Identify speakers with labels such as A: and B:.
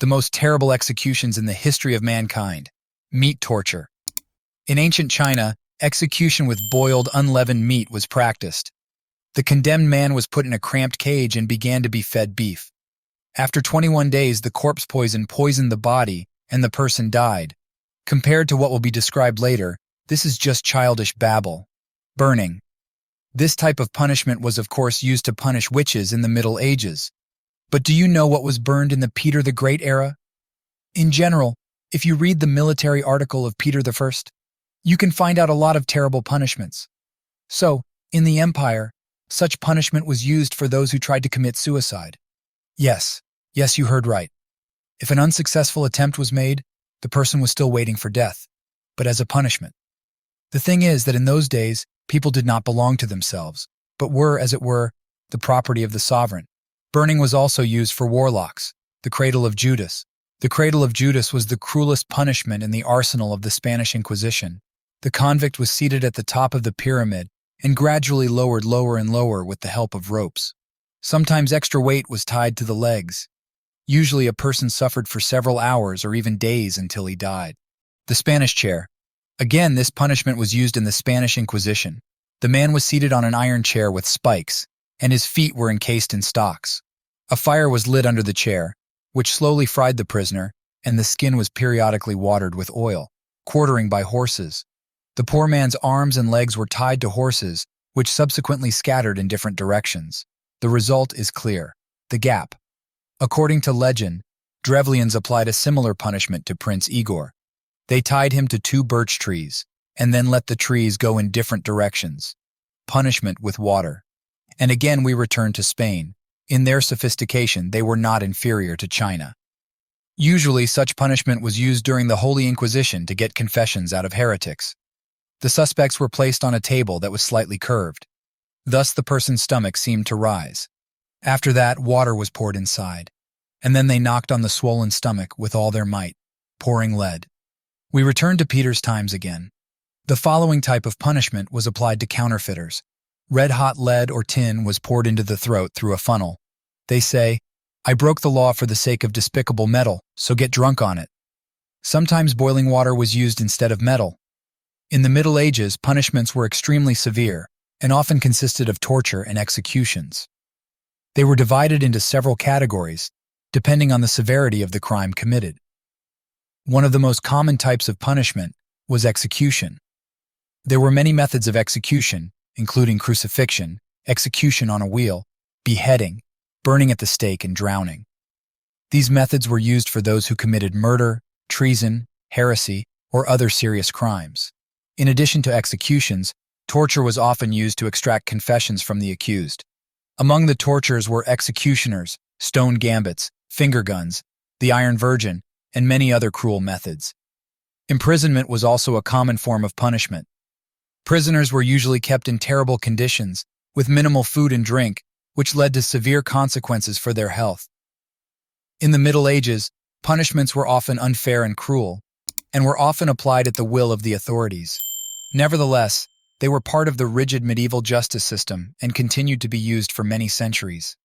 A: the most terrible executions in the history of mankind. Meat torture. In ancient China, execution with boiled, unleavened meat was practiced. The condemned man was put in a cramped cage and began to be fed beef. After 21 days, the corpse poisoned the body, and the person died. Compared to what will be described later, this is just childish babble. Burning. This type of punishment was of course used to punish witches in the Middle Ages. But do you know what was burned in the Peter the Great era? In general, if you read the military article of Peter I, you can find out a lot of terrible punishments. So, in the empire, such punishment was used for those who tried to commit suicide. Yes, you heard right. If an unsuccessful attempt was made, the person was still waiting for death, but as a punishment. The thing is that in those days, people did not belong to themselves, but were, as it were, the property of the sovereign. Burning was also used for warlocks, the cradle of Judas. The cradle of Judas was the cruelest punishment in the arsenal of the Spanish Inquisition. The convict was seated at the top of the pyramid and gradually lowered lower and lower with the help of ropes. Sometimes extra weight was tied to the legs. Usually a person suffered for several hours or even days until he died. The Spanish chair. Again, this punishment was used in the Spanish Inquisition. The man was seated on an iron chair with spikes, and his feet were encased in stocks. A fire was lit under the chair, which slowly fried the prisoner, and the skin was periodically watered with oil, quartering by horses. The poor man's arms and legs were tied to horses, which subsequently scattered in different directions. The result is clear. The gap. According to legend, Drevlians applied a similar punishment to Prince Igor. They tied him to 2 birch trees, and then let the trees go in different directions. Punishment with water. And again we return to Spain. In their sophistication, they were not inferior to China. Usually such punishment was used during the Holy Inquisition to get confessions out of heretics. The suspects were placed on a table that was slightly curved. Thus the person's stomach seemed to rise. After that, water was poured inside, and then they knocked on the swollen stomach with all their might, pouring lead. We return to Peter's times again. The following type of punishment was applied to counterfeiters. Red-hot lead or tin was poured into the throat through a funnel. They say, "I broke the law for the sake of despicable metal, so get drunk on it." Sometimes boiling water was used instead of metal. In the Middle Ages, punishments were extremely severe and often consisted of torture and executions. They were divided into several categories, depending on the severity of the crime committed. One of the most common types of punishment was execution. There were many methods of execution, including crucifixion, execution on a wheel, beheading, burning at the stake, and drowning. These methods were used for those who committed murder, treason, heresy, or other serious crimes. In addition to executions, torture was often used to extract confessions from the accused. Among the torturers were executioners, stone gambits, finger guns, the Iron Virgin, and many other cruel methods. Imprisonment was also a common form of punishment. Prisoners were usually kept in terrible conditions, with minimal food and drink, which led to severe consequences for their health. In the Middle Ages, punishments were often unfair and cruel, and were often applied at the will of the authorities. Nevertheless, they were part of the rigid medieval justice system and continued to be used for many centuries.